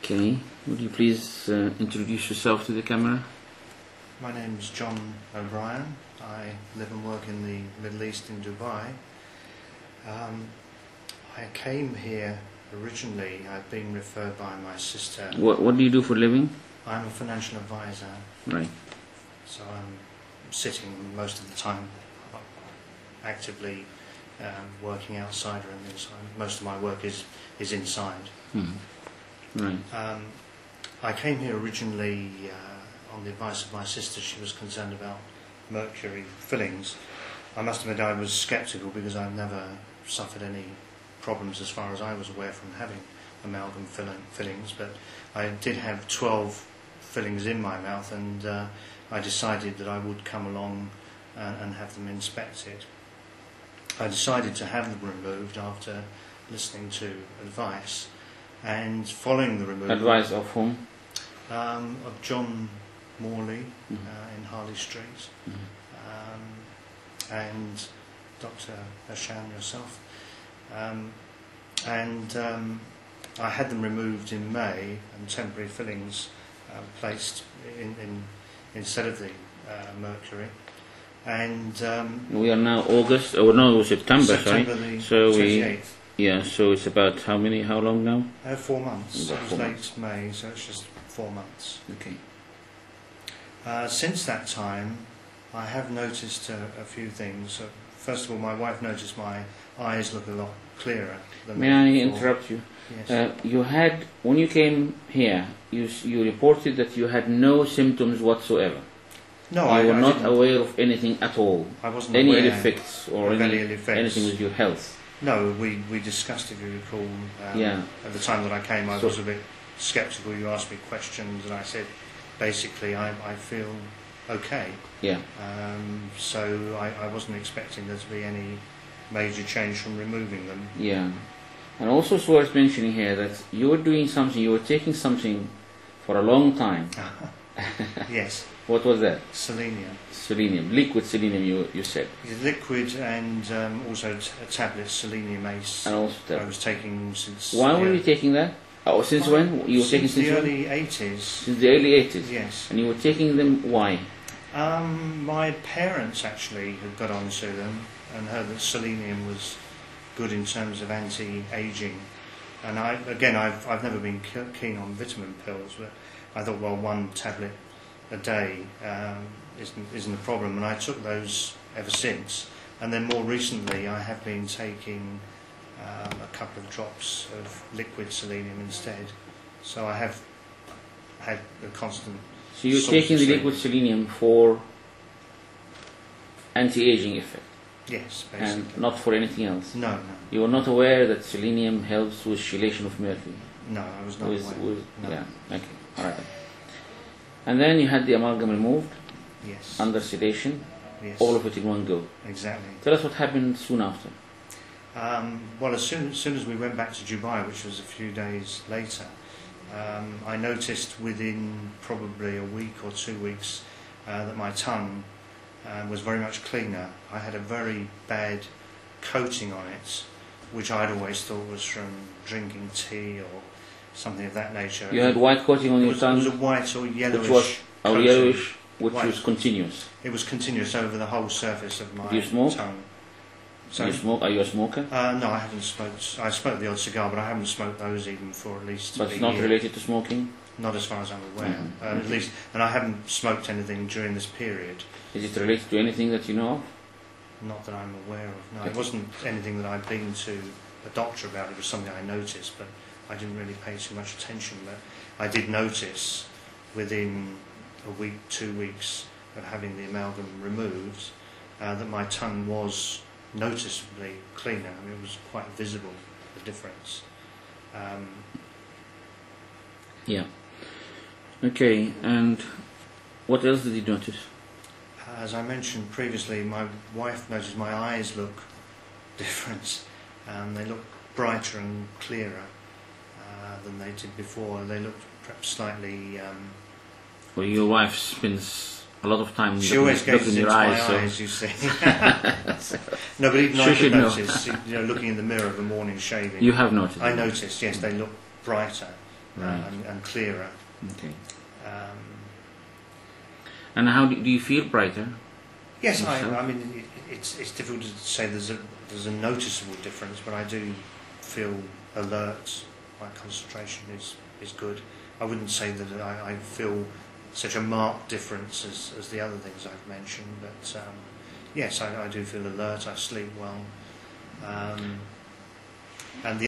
Okay, would you please introduce yourself to the camera? My name is John O'Brien. I live and work in the Middle East in Dubai. I came here originally, I've been referred by my sister. What do you do for a living? I'm a financial advisor. Right. So I'm sitting most of the time actively working outside or on the inside. Most of my work is inside. Mm-hmm. Right. I came here originally on the advice of my sister. She was concerned about mercury fillings. I must admit I was sceptical because I've never suffered any problems as far as I was aware from having amalgam fillings, but I did have 12 fillings in my mouth, and I decided that I would come along and have them inspected. I decided to have them removed after listening to advice, and following the removal... Advice of whom? Of John Morley in Harley Street, and Dr El-Essawy, yourself. I had them removed in May and temporary fillings placed instead of the mercury. And we are now August, or no, September sorry. The so 28th. So it's about how long now? 4 months. About it was 4 late months. May, so it's just 4 months. Okay. Since that time, I have noticed a few things. First of all, my wife noticed my eyes look a lot clearer than May I before. interrupt you? Yes. You had, when you came here, you reported that you had no symptoms whatsoever. No, you were I not didn't. aware of anything at all. I wasn't Any aware ill effects or of any ill anything effects. with your health. No, we discussed, if you recall, at the time that I came, I was a bit sceptical. You asked me questions, and I said, basically, I feel okay. Yeah. So I wasn't expecting there to be any major change from removing them. Yeah. And also it's worth mentioning here that you were doing something, you were taking something for a long time. Yes. What was that? Selenium. Selenium, liquid selenium you said. It's liquid and also a tablet, selenium ace. And also I tablet. was taking since... Why were you taking that? Oh, since when? You were taking since the when? early 80s. Since the early 80s? Yes. And you were taking them, why? My parents actually had got onto them and heard that selenium was good in terms of anti-aging. And I've never been keen on vitamin pills, but I thought, well, one tablet a day isn't a problem, and I took those ever since. And then more recently I have been taking a couple of drops of liquid selenium instead. So I have had a constant... So you're taking the liquid selenium for anti-aging effect? Yes, basically. And not for anything else? No. You were not aware that selenium helps with chelation of mercury? No, I was not aware. No. Yeah, okay, alright. And then you had the amalgam removed? Yes. Under sedation? Yes. All of it in one go? Exactly. Tell us what happened soon after. Well, as soon as we went back to Dubai, which was a few days later, I noticed within probably a week or 2 weeks that my tongue was very much cleaner. I had a very bad coating on it, which I'd always thought was from drinking tea or something of that nature. You had white coating on your tongue? It was a white or yellowish yellowish, which white. was continuous? It was continuous over the whole surface of my Do you smoke? tongue. So you smoke? Are you a smoker? No, I haven't smoked. I smoked the odd cigar, but I haven't smoked those even for at least But a it's not year. related to smoking? Not as far as I'm aware. Mm-hmm. At least, and I haven't smoked anything during this period. Is it related to anything that you know of? Not that I'm aware of. No, Okay. it wasn't anything that I'd been to a doctor about. It was something I noticed, but I didn't really pay too much attention. But I did notice within a week, 2 weeks of having the amalgam removed that my tongue was noticeably cleaner. I mean, it was quite visible, the difference. Yeah. Okay, and what else did you notice? As I mentioned previously, my wife noticed my eyes look different. They look brighter and clearer than they did before. They looked perhaps slightly... Well, your wife spends a lot of time She always looking gazes in into your my eyes, so eyes, you see. No, but even She I should could know. notice, looking in the mirror of the morning shaving. you have noticed. I noticed, yes, they look brighter Right. and clearer. Okay. Um, And how do you feel brighter? yes, Yourself? I mean it's difficult to say there's a noticeable difference, but I do feel alert. My concentration is good. I wouldn't say that I feel such a marked difference as the other things I've mentioned, but yes, I do feel alert. I sleep well, and the